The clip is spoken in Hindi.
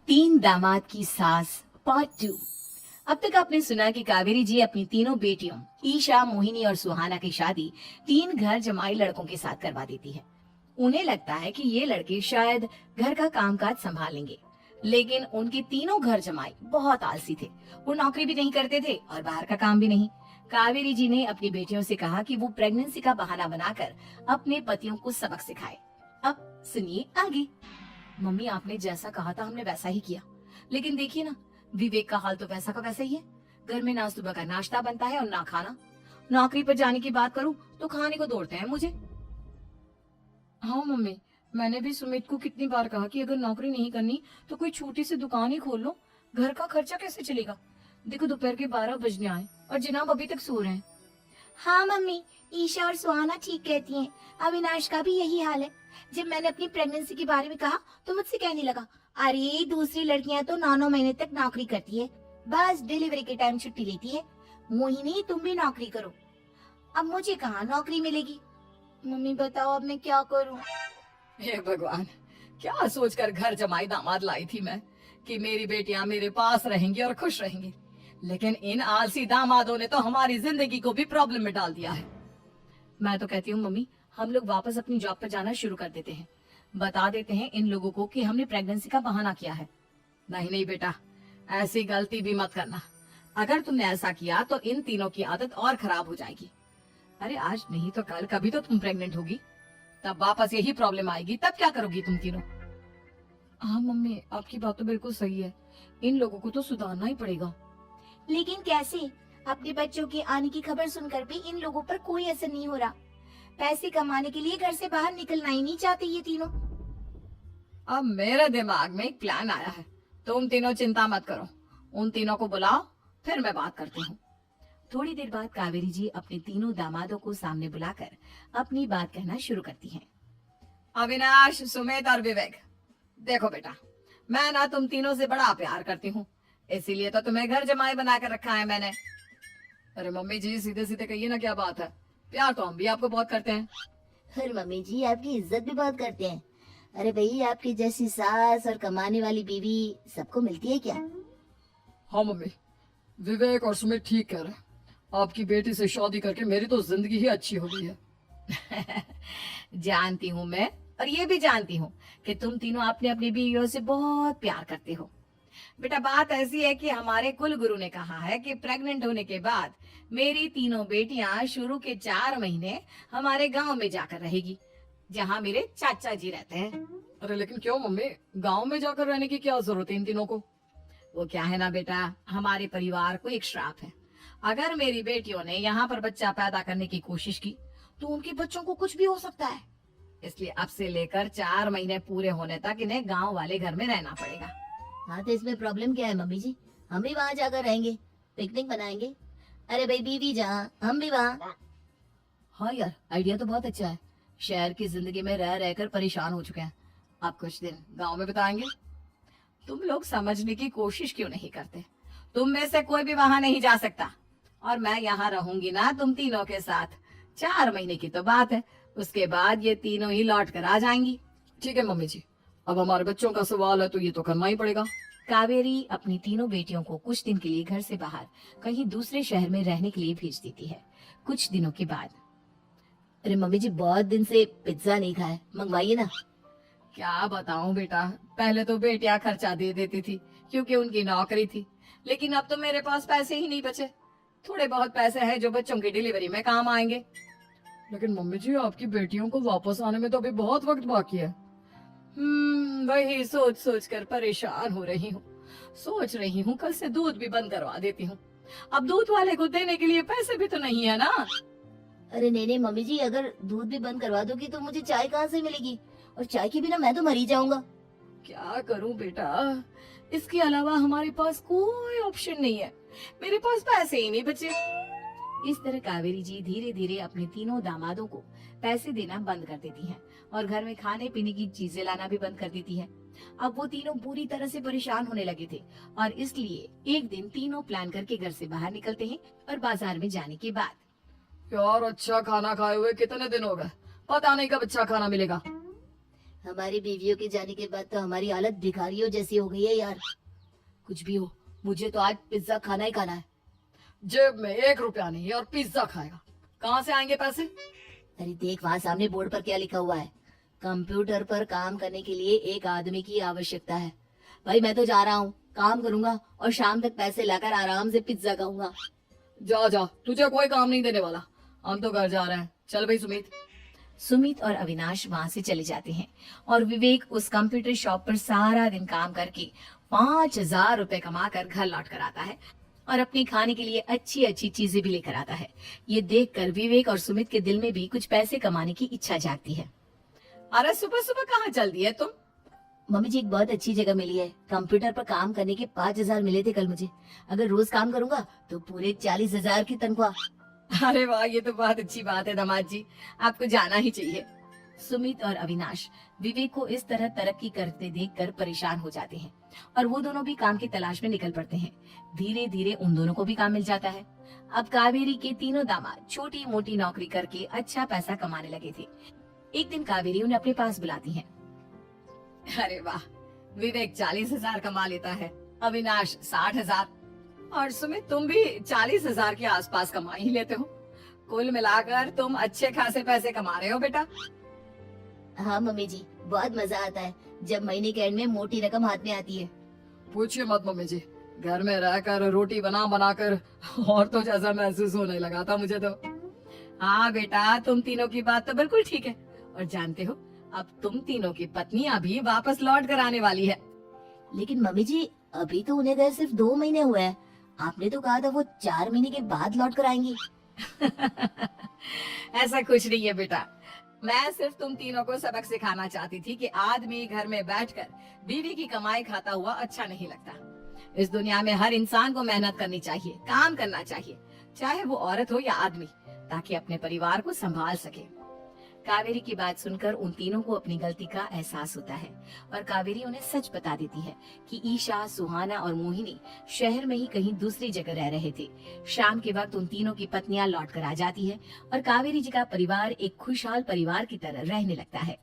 तीन दामाद की सास पार्ट 2। अब तक आपने सुना कि कावेरी जी अपनी तीनों बेटियों ईशा, मोहिनी और सुहाना की शादी तीन घर जमाई लड़कों के साथ करवा देती है। उन्हें लगता है कि ये लड़के शायद घर का कामकाज संभाल लेंगे, लेकिन उनके तीनों घर जमाई बहुत आलसी थे। वो नौकरी भी नहीं करते थे और बाहर का काम भी नहीं। कावेरी जी ने अपनी बेटियों से कहा कि वो प्रेगनेंसी का बहाना बनाकर अपने पतियों को सबक सिखाए। अब सुनिए आगे। मम्मी, आपने जैसा कहा था हमने वैसा ही किया, लेकिन देखिए ना, विवेक का हाल तो वैसा का वैसा ही है। घर में ना सुबह का नाश्ता बनता है और ना खाना। नौकरी पर जाने की बात करूं तो खाने को दौड़ते हैं मुझे। हाँ मम्मी, मैंने भी सुमित को कितनी बार कहा कि अगर नौकरी नहीं करनी तो कोई छोटी सी दुकान ही खोल लो। घर का खर्चा कैसे चलेगा? देखो, दोपहर के 12 बजने आए और जनाब अभी तक सो रहे हैं। हाँ मम्मी, ईशा और सुहाना ठीक कहती हैं। अविनाश का भी यही हाल है। जब मैंने अपनी प्रेगनेंसी के बारे में कहा तो मुझसे कहने लगा, अरे दूसरी लड़कियां तो 9-9 महीने तक नौकरी करती है, बस डिलीवरी के टाइम छुट्टी लेती है। मोहिनी, तुम भी नौकरी करो। अब मुझे कहाँ नौकरी मिलेगी? मम्मी बताओ, अब मैं क्या करूँ? हे भगवान, क्या सोचकर घर जमाई दामाद लाई थी मैं कि मेरी बेटियां मेरे पास रहेंगी और खुश रहेंगी, लेकिन इन आलसी दामादों ने तो हमारी जिंदगी को भी प्रॉब्लम में डाल दिया है। मैं तो कहती हूँ मम्मी, हम लोग वापस अपनी जॉब पर जाना शुरू कर देते हैं। बता देते हैं इन लोगों को कि हमने प्रेगनेंसी का बहाना किया है। नहीं नहीं बेटा, ऐसी गलती भी मत करना। अगर तुमने ऐसा किया तो इन तीनों की आदत और खराब हो जाएगी। अरे आज नहीं तो कल कभी तो तुम प्रेग्नेंट होगी, तब वापस यही प्रॉब्लम आएगी। तब क्या करोगी तुम तीनों? हाँ मम्मी, आपकी बात तो बिल्कुल सही है। इन लोगों को तो सुधारना ही पड़ेगा। लेकिन कैसे? अपने बच्चों के आने की खबर सुनकर भी इन लोगों पर कोई असर नहीं हो रहा। पैसे कमाने के लिए घर से बाहर निकलना ही नहीं चाहते ये तीनों। अब मेरे दिमाग में एक प्लान आया है। तुम तीनों चिंता मत करो, उन तीनों को बुलाओ, फिर मैं बात करती हूँ। थोड़ी देर बाद कावेरी जी अपने तीनों दामादों को सामने बुलाकर अपनी बात कहना शुरू करती हैं। अविनाश, सुमित और विवेक, देखो बेटा, मैं ना तुम तीनों से बड़ा प्यार करती हूँ, इसीलिए तो तुम्हें घर जमाई बना कर रखा है मैंने। अरे मम्मी जी, सीधे सीधे कहिए ना, क्या बात है? प्यार तो हम भी आपको बहुत करते हैं। अरे मम्मी जी, आपकी इज्जत भी बहुत करते हैं। अरे भाई, आपकी जैसी सास और कमाने वाली बीवी सबको मिलती है क्या? हाँ मम्मी, विवेक और सुमित ठीक कह रहे हैं। आपकी बेटी से शादी करके मेरी तो जिंदगी ही अच्छी हो गई है। जानती हूँ मैं, और ये भी जानती हूँ कि तुम तीनों अपने अपनी बीवियों से बहुत प्यार करते हो। बेटा, बात ऐसी है कि हमारे कुल गुरु ने कहा है कि प्रेग्नेंट होने के बाद मेरी तीनों बेटियां शुरू के 4 महीने हमारे गांव में जाकर रहेगी, जहां मेरे चाचा जी रहते हैं। अरे लेकिन क्यों मम्मी, गांव में जाकर रहने की क्या जरूरत है इन तीनों को? वो क्या है ना बेटा, हमारे परिवार को एक श्राप है। अगर मेरी बेटियों ने यहाँ पर बच्चा पैदा करने की कोशिश की तो उनके बच्चों को कुछ भी हो सकता है। इसलिए अब से लेकर 4 महीने पूरे होने तक इन्हें गांव वाले घर में रहना पड़ेगा। हाँ, तो इसमें प्रॉब्लम क्या है मम्मी जी? हम भी वहाँ जाकर रहेंगे, पिकनिक बनाएंगे। अरे भाई, बीवी जहाँ हम भी वहाँ। हाँ यार, आइडिया तो बहुत अच्छा है। शहर की जिंदगी में रह रहकर परेशान हो चुके हैं, अब कुछ दिन गांव में बिताएंगे। तुम लोग समझने की कोशिश क्यों नहीं करते? तुम में से कोई भी वहां नहीं जा सकता, और मैं यहाँ रहूंगी ना तुम तीनों के साथ। 4 महीने की तो बात है, उसके बाद ये तीनों ही लौट कर आ जाएंगी। ठीक है मम्मी जी, अब हमारे बच्चों का सवाल है तो ये तो करना ही पड़ेगा। कावेरी अपनी तीनों बेटियों को कुछ दिन के लिए घर से बाहर कहीं दूसरे शहर में रहने के लिए भेज देती है। कुछ दिनों के बाद, अरे मम्मी जी, बहुत दिन से पिज्जा नहीं खाया, मंगवाइए ना। क्या बताऊं बेटा, पहले तो बेटियां खर्चा दे देती थी क्योंकि उनकी नौकरी थी, लेकिन अब तो मेरे पास पैसे ही नहीं बचे। थोड़े बहुत पैसे हैं जो बच्चों की डिलीवरी में काम आएंगे। लेकिन मम्मी जी, आपकी बेटियों को वापस आने में तो अभी बहुत वक्त बाकी है। वही सोच सोच कर परेशान हो रही हूँ। सोच रही हूँ कल से दूध भी बंद करवा देती हूँ। अब दूध वाले को देने के लिए पैसे भी तो नहीं है ना। अरे नहीं नहीं मम्मी जी, अगर दूध भी बंद करवा दोगी तो मुझे चाय कहाँ से मिलेगी? और चाय के बिना मैं तो मर ही जाऊंगा। क्या करूं बेटा, इसके अलावा हमारे पास कोई ऑप्शन नहीं है। मेरे पास पैसे ही नहीं बचे। इस तरह कावेरी जी धीरे धीरे अपने तीनों दामादों को पैसे देना बंद कर देती हैं और घर में खाने पीने की चीजें लाना भी बंद कर देती है। अब वो तीनों पूरी तरह से परेशान होने लगे थे, और इसलिए एक दिन तीनों प्लान करके घर से बाहर निकलते हैं। और बाजार में जाने के बाद, यार, अच्छा खाना खाए हुए कितने दिन हो गए, पता नहीं कब अच्छा खाना मिलेगा। हमारी बीवियों के जाने के बाद तो हमारी हालत भिखारियों जैसी हो गई है यार। कुछ भी हो, मुझे तो आज पिज्जा खाना ही खाना है। जेब में 1 रुपया नहीं है और पिज्जा खाएगा, कहाँ से आएंगे पैसे? अरे देख वहाँ सामने बोर्ड पर क्या लिखा हुआ है, कंप्यूटर पर काम करने के लिए एक आदमी की आवश्यकता है। भाई मैं तो जा रहा हूँ, काम करूंगा और शाम तक पैसे लाकर आराम से पिज्जा खाऊंगा। जा जा, तुझे कोई काम नहीं देने वाला, हम तो घर जा रहे हैं। चल भाई सुमित। सुमित और अविनाश वहां से चले जाते हैं और विवेक उस कंप्यूटर शॉप पर सारा दिन काम करके 5,000 रुपए कमाकर घर लौट कर आता है और अपने खाने के लिए अच्छी अच्छी चीजें भी लेकर आता है। ये देखकर विवेक और सुमित के दिल में भी कुछ पैसे कमाने की इच्छा जागती है। अरे सुबह सुबह कहाँ चल दी है तुम? मम्मी जी एक बहुत अच्छी जगह मिली है, कंप्यूटर पर काम करने के 5,000 मिले थे कल मुझे। अगर रोज काम करूंगा तो पूरे 40,000 की तनख्वाह। अरे वाह, ये तो बहुत अच्छी बात है दामाद जी, आपको जाना ही चाहिए। सुमित और अविनाश विवेक को इस तरह तरक्की करते देखकर परेशान हो जाते हैं और वो दोनों भी काम की तलाश में निकल पड़ते हैं। धीरे धीरे उन दोनों को भी काम मिल जाता है। अब कावेरी के तीनों दामाद छोटी मोटी नौकरी करके अच्छा पैसा कमाने लगे थे। एक दिन कावेरी उन्हें अपने पास बुलाती है। अरे वाह, विवेक 40,000 कमा लेता है, अविनाश 60,000 और सुमित तुम भी 40,000 के आसपास कमा ही लेते हो। कुल मिलाकर तुम अच्छे खासे पैसे कमा रहे हो बेटा। हाँ मम्मी जी, बहुत मजा आता है जब महीने के एंड में मोटी रकम हाथ में आती है। पूछिए मत मम्मी जी, घर में रहकर रोटी बना बनाकर और तो जैसा महसूस होने लगा था मुझे तो। हाँ बेटा, तुम तीनों की बात तो बिल्कुल ठीक है। और जानते हो, अब तुम तीनों की पत्नियां भी वापस लौट कर आने वाली है। लेकिन मम्मी जी अभी तो उन्हें गए सिर्फ 2 महीने हुए हैं, आपने तो कहा था वो 4 महीने के बाद लौट कर आएंगी। ऐसा कुछ नहीं है बेटा, मैं सिर्फ तुम तीनों को सबक सिखाना चाहती थी कि आदमी घर में बैठकर बीवी की कमाई खाता हुआ अच्छा नहीं लगता। इस दुनिया में हर इंसान को मेहनत करनी चाहिए, काम करना चाहिए, चाहे वो औरत हो या आदमी, ताकि अपने परिवार को संभाल सके। कावेरी की बात सुनकर उन तीनों को अपनी गलती का एहसास होता है और कावेरी उन्हें सच बता देती है कि ईशा, सुहाना और मोहिनी शहर में ही कहीं दूसरी जगह रह रहे थे। शाम के वक्त उन तीनों की पत्नियां लौट कर आ जाती है और कावेरी जी का परिवार एक खुशहाल परिवार की तरह रहने लगता है।